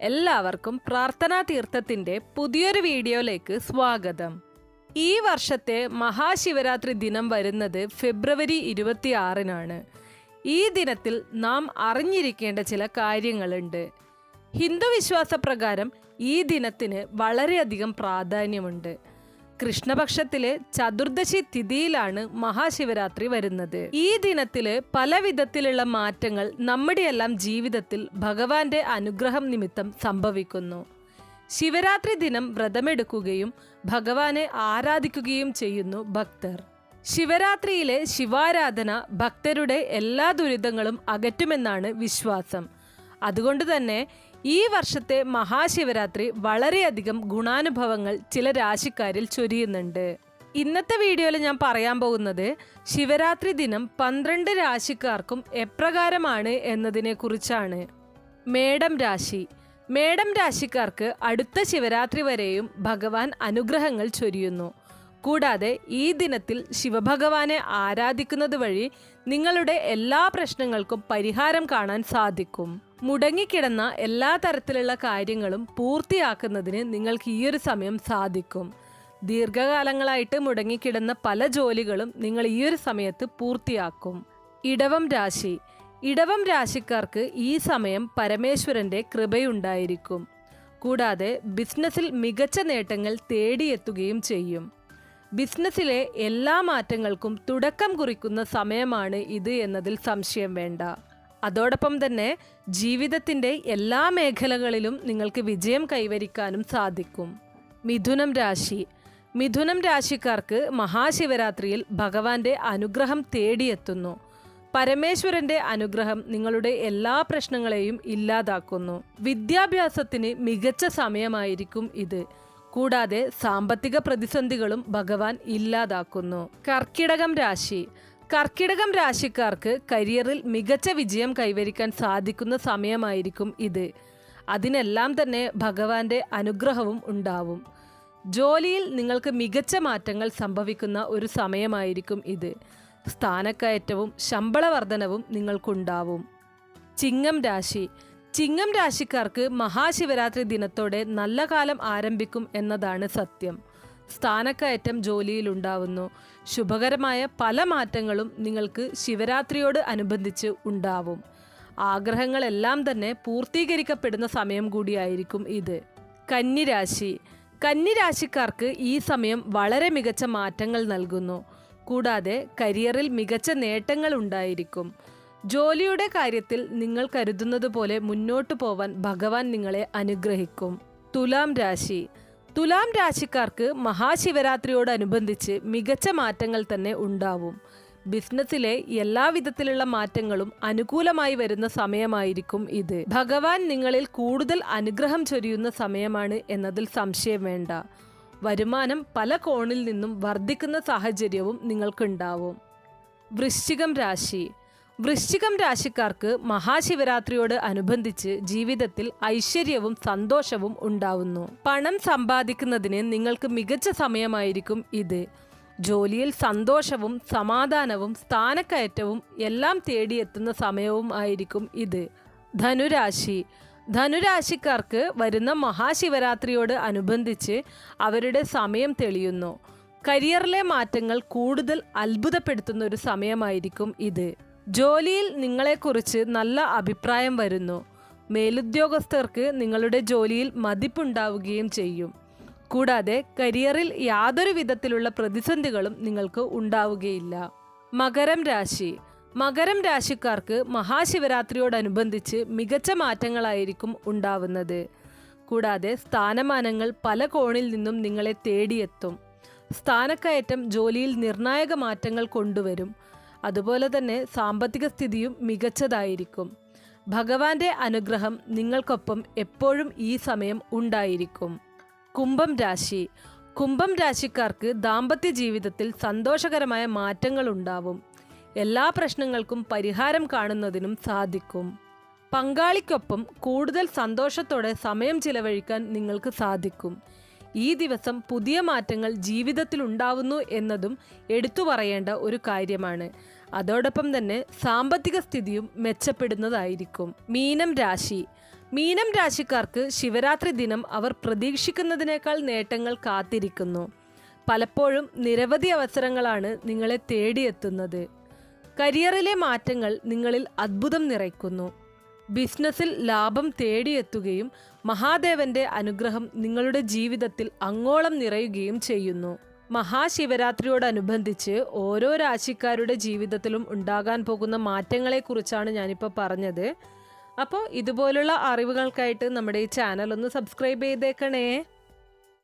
എല്ലാവർക്കും പ്രാർത്ഥനാ തീർത്ഥത്തിൻ്റെ പുതിയൊരു വീഡിയോയിലേക്ക് സ്വാഗതം. ഈ വർഷത്തെ മഹാശിവരാത്രി ദിനം വരുന്നത് ഫെബ്രുവരി 26-നാണ്. ഈ ദിനത്തിൽ നാം അറിഞ്ഞിരിക്കേണ്ട ചില കാര്യങ്ങളുണ്ട്. ഹിന്ദു വിശ്വാസപ്രകാരം ഈ ദിനത്തിന് വളരെയധികം പ്രാധാന്യമുണ്ട്. കൃഷ്ണപക്ഷത്തിലെ ചതുർദശി തിഥിയിലാണ് മഹാശിവരാത്രി വരുന്നത്. ഈ ദിനത്തില് പല വിധത്തിലുള്ള മാറ്റങ്ങൾ നമ്മുടെയെല്ലാം ജീവിതത്തിൽ ഭഗവാന്റെ അനുഗ്രഹം നിമിത്തം സംഭവിക്കുന്നു. ശിവരാത്രി ദിനം വ്രതമെടുക്കുകയും ഭഗവാനെ ആരാധിക്കുകയും ചെയ്യുന്നു ഭക്തർ. ശിവരാത്രിയിലെ ശിവാരാധന ഭക്തരുടെ എല്ലാ ദുരിതങ്ങളും അകറ്റുമെന്നാണ് വിശ്വാസം. അതുകൊണ്ട് തന്നെ ഈ വർഷത്തെ മഹാശിവരാത്രി വളരെയധികം ഗുണാനുഭവങ്ങൾ ചില രാശിക്കാരിൽ ചൊരിയുന്നുണ്ട്. ഇന്നത്തെ വീഡിയോയിൽ ഞാൻ പറയാൻ പോകുന്നത് ശിവരാത്രി ദിനം 12 രാശിക്കാർക്കും എപ്രകാരമാണ് എന്നതിനെ കുറിച്ചാണ്. മേടം രാശി. മേടം രാശിക്കാർക്ക് അടുത്ത ശിവരാത്രി വരെയും ഭഗവാൻ അനുഗ്രഹങ്ങൾ ചൊരിയുന്നു. കൂടാതെ ഈ ദിനത്തിൽ ശിവഭഗവാനെ ആരാധിക്കുന്നത് വഴി നിങ്ങളുടെ എല്ലാ പ്രശ്നങ്ങൾക്കും പരിഹാരം കാണാൻ സാധിക്കും. മുടങ്ങിക്കിടന്ന എല്ലാ തരത്തിലുള്ള കാര്യങ്ങളും പൂർത്തിയാക്കുന്നതിന് നിങ്ങൾക്ക് ഈ ഒരു സമയം സാധിക്കും. ദീർഘകാലങ്ങളായിട്ട് മുടങ്ങിക്കിടന്ന പല ജോലികളും നിങ്ങൾ ഈ ഒരു സമയത്ത് പൂർത്തിയാക്കും. ഇടവം രാശി. ഇടവം രാശിക്കാർക്ക് ഈ സമയം പരമേശ്വരന്റെ കൃപയുണ്ടായിരിക്കും. കൂടാതെ ബിസിനസ്സിൽ മികച്ച നേട്ടങ്ങൾ തേടിയെത്തുകയും ചെയ്യും. ബിസിനസ്സിലെ എല്ലാ മാറ്റങ്ങൾക്കും തുടക്കം കുറിക്കുന്ന സമയമാണ് ഇത് എന്നതിൽ സംശയം വേണ്ട. അതോടൊപ്പം തന്നെ ജീവിതത്തിൻ്റെ എല്ലാ മേഖലകളിലും നിങ്ങൾക്ക് വിജയം കൈവരിക്കാനും സാധിക്കും. മിഥുനം രാശി. മിഥുനം രാശിക്കാർക്ക് മഹാശിവരാത്രിയിൽ ഭഗവാന്റെ അനുഗ്രഹം തേടിയെത്തുന്നു. പരമേശ്വരന്റെ അനുഗ്രഹം നിങ്ങളുടെ എല്ലാ പ്രശ്നങ്ങളെയും ഇല്ലാതാക്കുന്നു. വിദ്യാഭ്യാസത്തിന് മികച്ച സമയമായിരിക്കും ഇത്. കൂടാതെ സാമ്പത്തിക പ്രതിസന്ധികളും ഭഗവാൻ ഇല്ലാതാക്കുന്നു. കർക്കിടകം രാശി. കർക്കിടകം രാശിക്കാർക്ക് കരിയറിൽ മികച്ച വിജയം കൈവരിക്കാൻ സാധിക്കുന്ന സമയമായിരിക്കും ഇത്. അതിനെല്ലാം തന്നെ ഭഗവാന്റെ അനുഗ്രഹവും ഉണ്ടാവും. ജോലിയിൽ നിങ്ങൾക്ക് മികച്ച മാറ്റങ്ങൾ സംഭവിക്കുന്ന ഒരു സമയമായിരിക്കും ഇത്. സ്ഥാനക്കയറ്റവും ശമ്പള വർധനവും നിങ്ങൾക്കുണ്ടാവും. ചിങ്ങം രാശി. ചിങ്ങം രാശിക്കാർക്ക് മഹാശിവരാത്രി ദിനത്തോടെ നല്ല കാലം ആരംഭിക്കും എന്നതാണ് സത്യം. സ്ഥാനക്കയറ്റം ജോലിയിൽ ഉണ്ടാവുന്നു. ശുഭകരമായ പല മാറ്റങ്ങളും നിങ്ങൾക്ക് ശിവരാത്രിയോട് അനുബന്ധിച്ച് ഉണ്ടാവും. ആഗ്രഹങ്ങളെല്ലാം തന്നെ പൂർത്തീകരിക്കപ്പെടുന്ന സമയം കൂടിയായിരിക്കും ഇത്. കന്നിരാശി. കന്നിരാശിക്കാർക്ക് ഈ സമയം വളരെ മികച്ച മാറ്റങ്ങൾ നൽകുന്നു. കൂടാതെ കരിയറിൽ മികച്ച നേട്ടങ്ങൾ ഉണ്ടായിരിക്കും. ജോലിയുടെ കാര്യത്തിൽ നിങ്ങൾ കരുതുന്നത് പോലെ മുന്നോട്ടു പോവാൻ ഭഗവാൻ നിങ്ങളെ അനുഗ്രഹിക്കും. തുലാം രാശി. തുലാം രാശിക്കാർക്ക് മഹാശിവരാത്രിയോടനുബന്ധിച്ച് മികച്ച മാറ്റങ്ങൾ തന്നെ ഉണ്ടാവും. ബിസിനസ്സിലെ എല്ലാ വിധത്തിലുള്ള മാറ്റങ്ങളും അനുകൂലമായി വരുന്ന സമയമായിരിക്കും ഇത്. ഭഗവാൻ നിങ്ങളിൽ കൂടുതൽ അനുഗ്രഹം ചൊരിയുന്ന സമയമാണ് എന്നതിൽ സംശയം വേണ്ട. വരുമാനം പല കോണിൽ നിന്നും വർദ്ധിക്കുന്ന സാഹചര്യവും നിങ്ങൾക്കുണ്ടാവും. വൃശ്ചികം രാശി. വൃശ്ചികം രാശിക്കാർക്ക് മഹാശിവരാത്രിയോട് അനുബന്ധിച്ച് ജീവിതത്തിൽ ഐശ്വര്യവും സന്തോഷവും ഉണ്ടാവുന്നു. പണം സമ്പാദിക്കുന്നതിന് നിങ്ങൾക്ക് മികച്ച സമയമായിരിക്കും ഇത്. ജോലിയിൽ സന്തോഷവും സമാധാനവും സ്ഥാനക്കയറ്റവും എല്ലാം തേടിയെത്തുന്ന സമയവും ആയിരിക്കും ഇത്. ധനുരാശി. ധനുരാശിക്കാർക്ക് വരുന്ന മഹാശിവരാത്രിയോട് അനുബന്ധിച്ച് അവരുടെ സമയം തെളിയുന്നു. കരിയറിലെ മാറ്റങ്ങൾ കൂടുതൽ അത്ഭുതപ്പെടുത്തുന്ന ഒരു സമയമായിരിക്കും ഇത്. ജോലിയിൽ നിങ്ങളെക്കുറിച്ച് നല്ല അഭിപ്രായം വരുന്നു. മേലുദ്യോഗസ്ഥർക്ക് നിങ്ങളുടെ ജോലിയിൽ മതിപ്പുണ്ടാവുകയും ചെയ്യും. കൂടാതെ കരിയറിൽ യാതൊരു വിധത്തിലുള്ള പ്രതിസന്ധികളും നിങ്ങൾക്ക് ഉണ്ടാവുകയില്ല. മകരം രാശി. മകരം രാശിക്കാർക്ക് മഹാശിവരാത്രിയോടനുബന്ധിച്ച് മികച്ച മാറ്റങ്ങളായിരിക്കും ഉണ്ടാവുന്നത്. കൂടാതെ സ്ഥാനമാനങ്ങൾ പല കോണിൽ നിന്നും നിങ്ങളെ തേടിയെത്തും. സ്ഥാനക്കയറ്റം ജോലിയിൽ നിർണായക മാറ്റങ്ങൾ കൊണ്ടുവരും. അതുപോലെ തന്നെ സാമ്പത്തിക സ്ഥിതിയും മികച്ചതായിരിക്കും. ഭഗവാന്റെ അനുഗ്രഹം നിങ്ങൾക്കൊപ്പം എപ്പോഴും ഈ സമയം ഉണ്ടായിരിക്കും. കുംഭം രാശി. കുംഭം രാശിക്കാർക്ക് ദാമ്പത്യ ജീവിതത്തിൽ സന്തോഷകരമായ മാറ്റങ്ങൾ ഉണ്ടാവും. എല്ലാ പ്രശ്നങ്ങൾക്കും പരിഹാരം കാണുന്നതിനും സാധിക്കും. പങ്കാളിക്കൊപ്പം കൂടുതൽ സന്തോഷത്തോടെ സമയം ചിലവഴിക്കാൻ നിങ്ങൾക്ക് സാധിക്കും. ഈ ദിവസം പുതിയ മാറ്റങ്ങൾ ജീവിതത്തിൽ ഉണ്ടാവുന്നു എന്നതും എടുത്തു പറയേണ്ട ഒരു കാര്യമാണ്. അതോടൊപ്പം തന്നെ സാമ്പത്തിക സ്ഥിതിയും മെച്ചപ്പെടുന്നതായിരിക്കും. മീനം രാശി. മീനം രാശിക്കാർക്ക് ശിവരാത്രി ദിനം അവർ പ്രതീക്ഷിക്കുന്നതിനേക്കാൾ നേട്ടങ്ങൾ കാത്തിരിക്കുന്നു. പലപ്പോഴും നിരവധി അവസരങ്ങളാണ് നിങ്ങളെ തേടിയെത്തുന്നത്. കരിയറിലെ മാറ്റങ്ങൾ നിങ്ങളിൽ അത്ഭുതം നിറയ്ക്കുന്നു. ബിസിനസ്സിൽ ലാഭം തേടിയെത്തുകയും മഹാദേവന്റെ അനുഗ്രഹം നിങ്ങളുടെ ജീവിതത്തിൽ അങ്ങോളം നിറയുകയും ചെയ്യുന്നു. മഹാശിവരാത്രിയോടനുബന്ധിച്ച് ഓരോ രാശിക്കാരുടെ ജീവിതത്തിലും ഉണ്ടാകാൻ പോകുന്ന മാറ്റങ്ങളെക്കുറിച്ചാണ് ഞാനിപ്പോൾ പറഞ്ഞത്. അപ്പോൾ ഇതുപോലുള്ള അറിവുകൾക്കായിട്ട് നമ്മുടെ ഈ ചാനൽ ഒന്ന് സബ്സ്ക്രൈബ് ചെയ്തേക്കണേ.